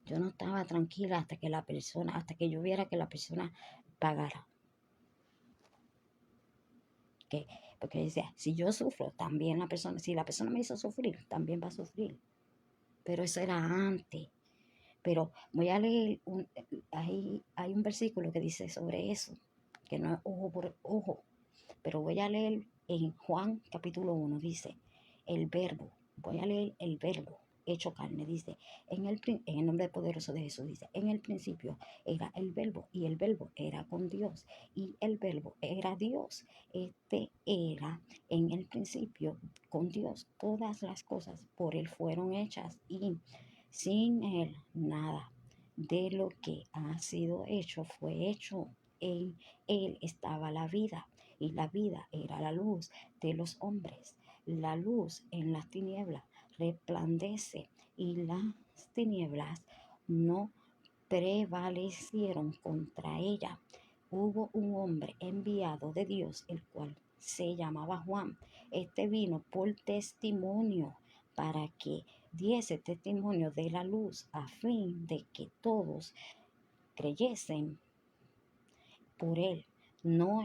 Yo no estaba tranquila hasta que yo viera que la persona pagara. Que, porque decía, si yo sufro, también si la persona me hizo sufrir, también va a sufrir. Pero eso era antes. Pero voy a leer, hay un versículo que dice sobre eso, que no es ojo por ojo, pero voy a leer en Juan capítulo 1, dice, el verbo, voy a leer el verbo hecho carne, dice, en el nombre poderoso de Jesús, dice, en el principio era el verbo y el verbo era con Dios y el verbo era Dios. Este era en el principio con Dios. Todas las cosas por él fueron hechas y sin él nada de lo que ha sido hecho fue hecho. En él estaba la vida y la vida era la luz de los hombres. La luz en las tinieblas resplandece y las tinieblas no prevalecieron contra ella. Hubo un hombre enviado de Dios, el cual se llamaba Juan. Este vino por testimonio para que diese testimonio de la luz, a fin de que todos creyesen por él. No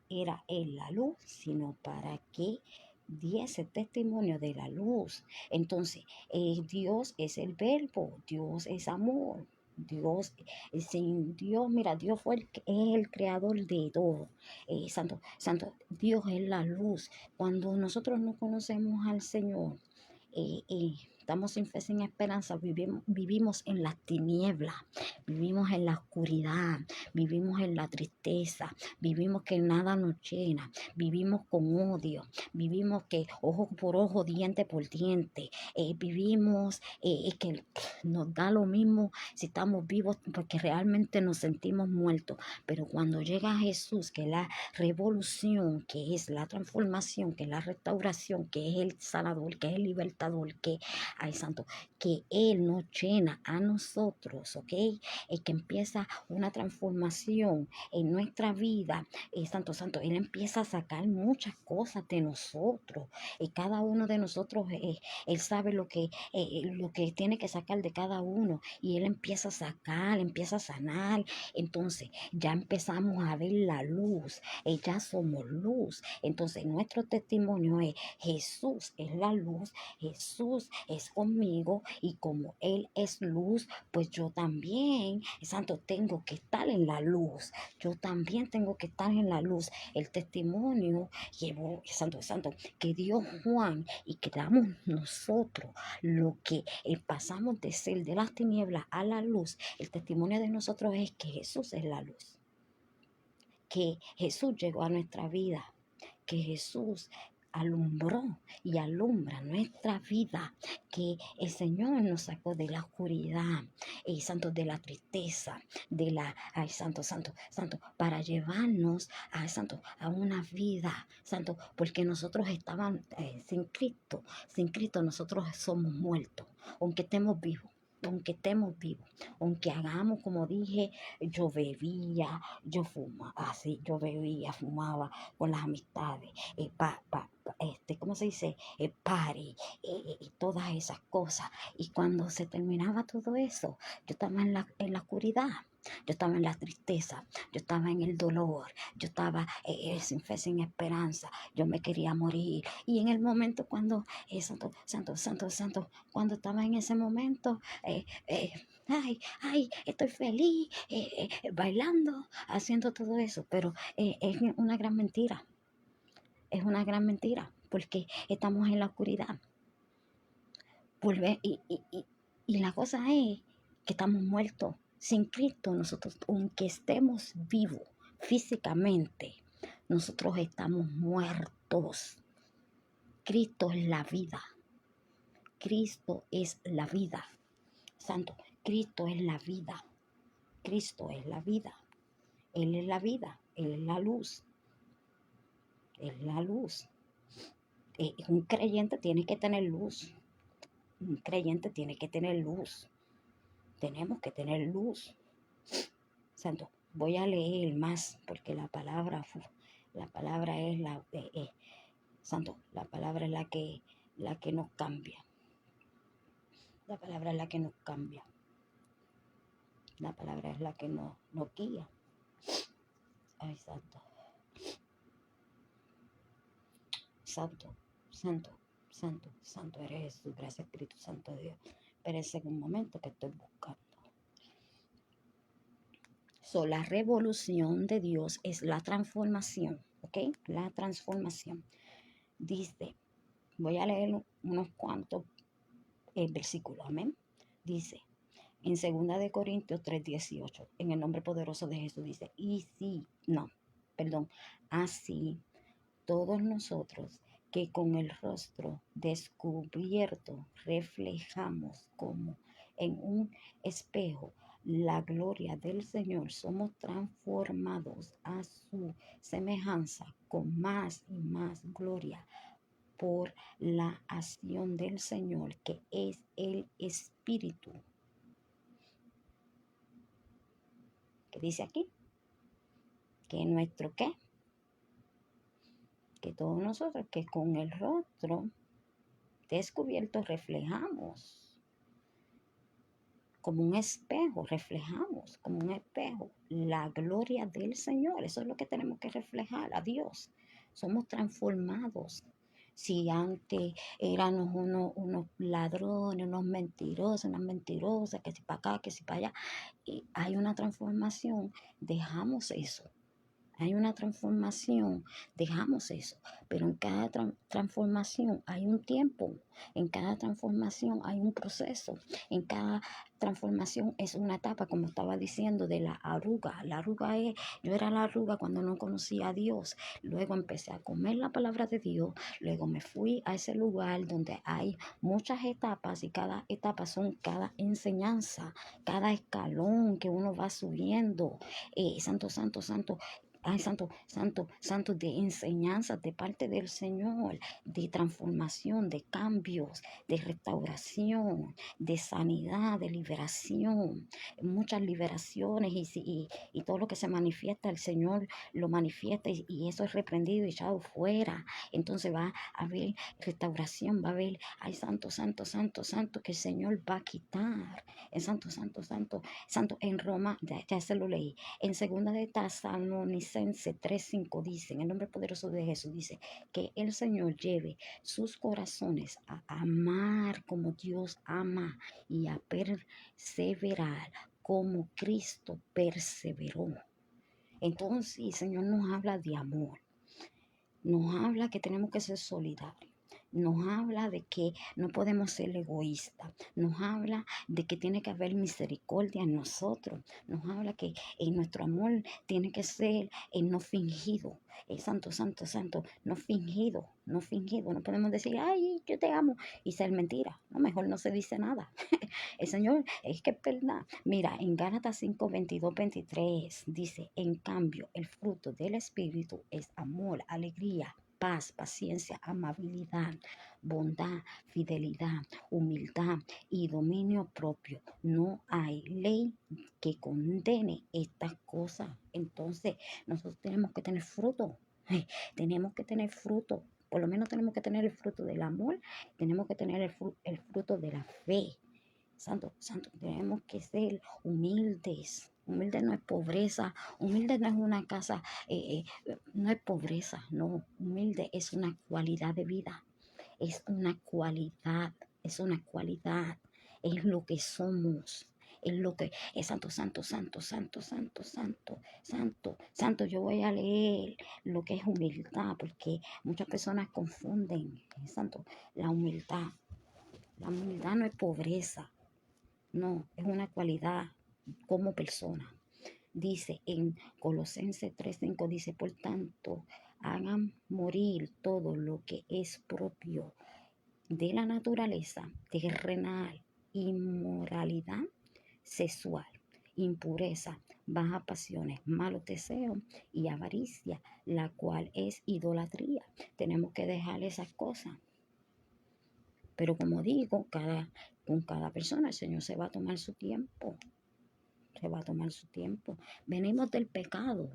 era él la luz, sino para que diese testimonio de la luz. Entonces, Dios es el verbo, Dios es amor. Dios, sin Dios, mira, Dios es el creador de todo. Santo, Dios es la luz. Cuando nosotros no conocemos al Señor, estamos sin fe, sin esperanza, vivimos en las tinieblas, vivimos en la oscuridad, vivimos en la tristeza, vivimos que nada nos llena, vivimos con odio, vivimos que ojo por ojo, diente por diente, vivimos que nos da lo mismo si estamos vivos porque realmente nos sentimos muertos, pero cuando llega Jesús, que es la revolución, que es la transformación, que es la restauración, que es el sanador, que es el libertador, que, ay santo, que Él nos llena a nosotros, ¿ok? Que empieza una transformación en nuestra vida, santo, Él empieza a sacar muchas cosas de nosotros, cada uno de nosotros, Él sabe lo que tiene que sacar de cada uno, y Él empieza a sacar, empieza a sanar. Entonces ya empezamos a ver la luz, ya somos luz. Entonces nuestro testimonio es: Jesús es la luz, Jesús es conmigo, y como Él es luz, pues yo también, santo, tengo que estar en la luz. Yo también tengo que estar en la luz. El testimonio llevó, santo, que dio Juan y que damos nosotros, lo que pasamos de ser de las tinieblas a la luz. El testimonio de nosotros es que Jesús es la luz, que Jesús llegó a nuestra vida, que Jesús alumbró y alumbra nuestra vida, que el Señor nos sacó de la oscuridad, santo, de la tristeza, de la, ay, santo, para llevarnos a, santo, a una vida, santo, porque nosotros estábamos sin Cristo nosotros somos muertos, aunque estemos vivos. Aunque hagamos, como dije, yo bebía, yo fumaba, así, yo bebía, fumaba con las amistades, ¿cómo se dice? Party, y todas esas cosas. Y cuando se terminaba todo eso, yo estaba en la oscuridad, yo estaba en la tristeza, yo estaba en el dolor, yo estaba sin fe, sin esperanza, yo me quería morir. Y en el momento cuando, santo, cuando estaba en ese momento, estoy feliz, bailando, haciendo todo eso, pero es una gran mentira. Es una gran mentira, porque estamos en la oscuridad. Y la cosa es que estamos muertos. Sin Cristo, nosotros, aunque estemos vivos físicamente, nosotros estamos muertos. Cristo es la vida. Cristo es la vida. Santo, Cristo es la vida. Cristo es la vida. Él es la vida. Él es la luz. Él es la luz. Un creyente tiene que tener luz. Un creyente tiene que tener luz. Tenemos que tener luz. Santo, voy a leer más porque la palabra es santo, la palabra es la que nos cambia. La palabra es la que nos cambia. La palabra es la que nos guía. Ay, santo, santo, santo, santo, santo eres Jesús. Gracias, Espíritu Santo de Dios. Pero es en un momento que estoy buscando. La revolución de Dios es la transformación, ¿ok? La transformación. Dice, voy a leer unos cuantos versículos, amén. Dice, en 2 de Corintios 3:18, en el nombre poderoso de Jesús, dice, así todos nosotros que con el rostro descubierto reflejamos como en un espejo la gloria del Señor, somos transformados a su semejanza con más y más gloria por la acción del Señor, que es el Espíritu. ¿Qué dice aquí? Que nuestro qué? Que todos nosotros que con el rostro descubierto reflejamos como un espejo, reflejamos como un espejo la gloria del Señor. Eso es lo que tenemos que reflejar a Dios. Somos transformados. Si antes éramos unos ladrones, unos mentirosos, unas mentirosas, que si para acá, que si para allá, y hay una transformación, dejamos eso. Hay una transformación, dejamos eso, pero en cada transformación hay un tiempo, en cada transformación hay un proceso, en cada transformación es una etapa, como estaba diciendo, de la arruga. La arruga es, yo era la arruga cuando no conocía a Dios, luego empecé a comer la palabra de Dios, luego me fui a ese lugar donde hay muchas etapas y cada etapa son cada enseñanza, cada escalón que uno va subiendo. Santo, santo, santo. Ay, santo, santo, santo, de enseñanzas de parte del Señor, de transformación, de cambios, de restauración, de sanidad, de liberación, muchas liberaciones y todo lo que se manifiesta, el Señor lo manifiesta y eso es reprendido y echado fuera. Entonces va a haber restauración, va a haber, ay, santo, santo, santo, santo, que el Señor va a quitar. El santo, santo, santo, santo, en Roma, ya se lo leí. En 2 de Tesalonicenses 3:5 dice, en el nombre poderoso de Jesús, dice que el Señor lleve sus corazones a amar como Dios ama y a perseverar como Cristo perseveró. Entonces el Señor nos habla de amor, nos habla que tenemos que ser solidarios. Nos habla de que no podemos ser egoístas. Nos habla de que tiene que haber misericordia en nosotros. Nos habla que en nuestro amor tiene que ser no fingido. Santo, santo, santo, no fingido, no fingido. No podemos decir, ay, yo te amo y ser mentira. No, mejor no se dice nada. El Señor, es que es verdad. Mira, en Gálatas 5:22-23 dice, en cambio, el fruto del Espíritu es amor, alegría, paz, paciencia, amabilidad, bondad, fidelidad, humildad y dominio propio. No hay ley que condene estas cosas. Entonces, nosotros tenemos que tener fruto. Tenemos que tener fruto. Por lo menos tenemos que tener el fruto del amor. Tenemos que tener el fruto de la fe. Santo, santo, tenemos que ser humildes. Humilde no es pobreza, humilde no es una casa, no es pobreza, no. Humilde es una cualidad de vida, es una cualidad, es una cualidad, es lo que somos. Es lo que es santo, santo, santo, santo, santo, santo, santo, santo. Yo voy a leer lo que es humildad, porque muchas personas confunden, santo, la humildad. La humildad no es pobreza. No, es una cualidad como persona. Dice en Colosenses 3:5, dice, por tanto, hagan morir todo lo que es propio de la naturaleza terrenal, inmoralidad sexual, impureza, bajas pasiones, malos deseos y avaricia, la cual es idolatría. Tenemos que dejar esas cosas. Pero como digo, con cada persona el Señor se va a tomar su tiempo. Se va a tomar su tiempo. Venimos del pecado.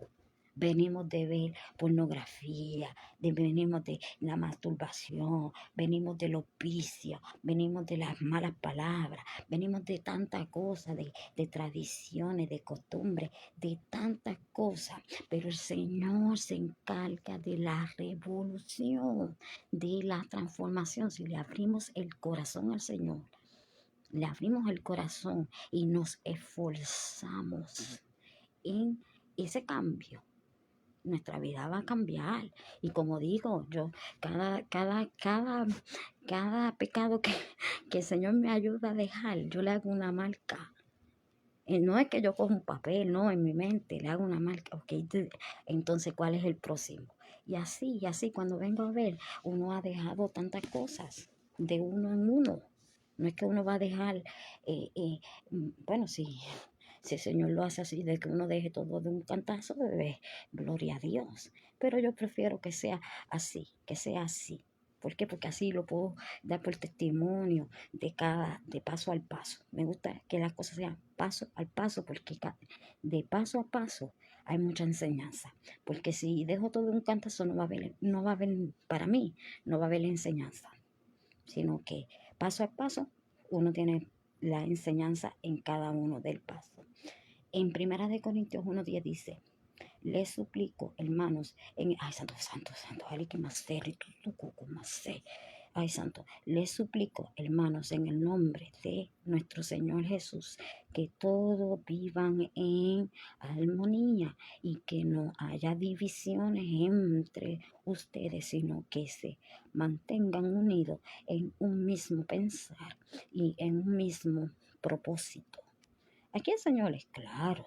Venimos de ver pornografía, venimos de la masturbación, venimos del opicio, venimos de las malas palabras, venimos de tantas cosas, de tradiciones, de costumbres, de tantas cosas. Pero el Señor se encarga de la revolución, de la transformación. Si le abrimos el corazón al Señor, le abrimos el corazón y nos esforzamos en ese cambio, nuestra vida va a cambiar. Y como digo, yo, cada pecado que el Señor me ayuda a dejar, yo le hago una marca. No es que yo cojo un papel, no, en mi mente le hago una marca. Ok, entonces, ¿cuál es el próximo? Y así, cuando vengo a ver, uno ha dejado tantas cosas de uno en uno. No es que uno va a dejar, bueno, si el Señor lo hace así, de que uno deje todo de un cantazo, bebé, gloria a Dios. Pero yo prefiero que sea así, que sea así. ¿Por qué? Porque así lo puedo dar por testimonio de paso al paso. Me gusta que las cosas sean paso al paso, porque de paso a paso hay mucha enseñanza. Porque si dejo todo de un cantazo, no va a haber, para mí, no va a haber enseñanza, sino que paso a paso uno tiene la enseñanza en cada uno del paso. En Primera de Corintios 1:10 dice, les suplico, hermanos, ay, santo, santo, santo, ay, que más sé, más sé. Ay, santo, les suplico, hermanos, en el nombre de nuestro Señor Jesús, que todos vivan en armonía y que no haya divisiones entre ustedes, sino que se mantengan unidos en un mismo pensar y en un mismo propósito. Aquí el Señor es claro.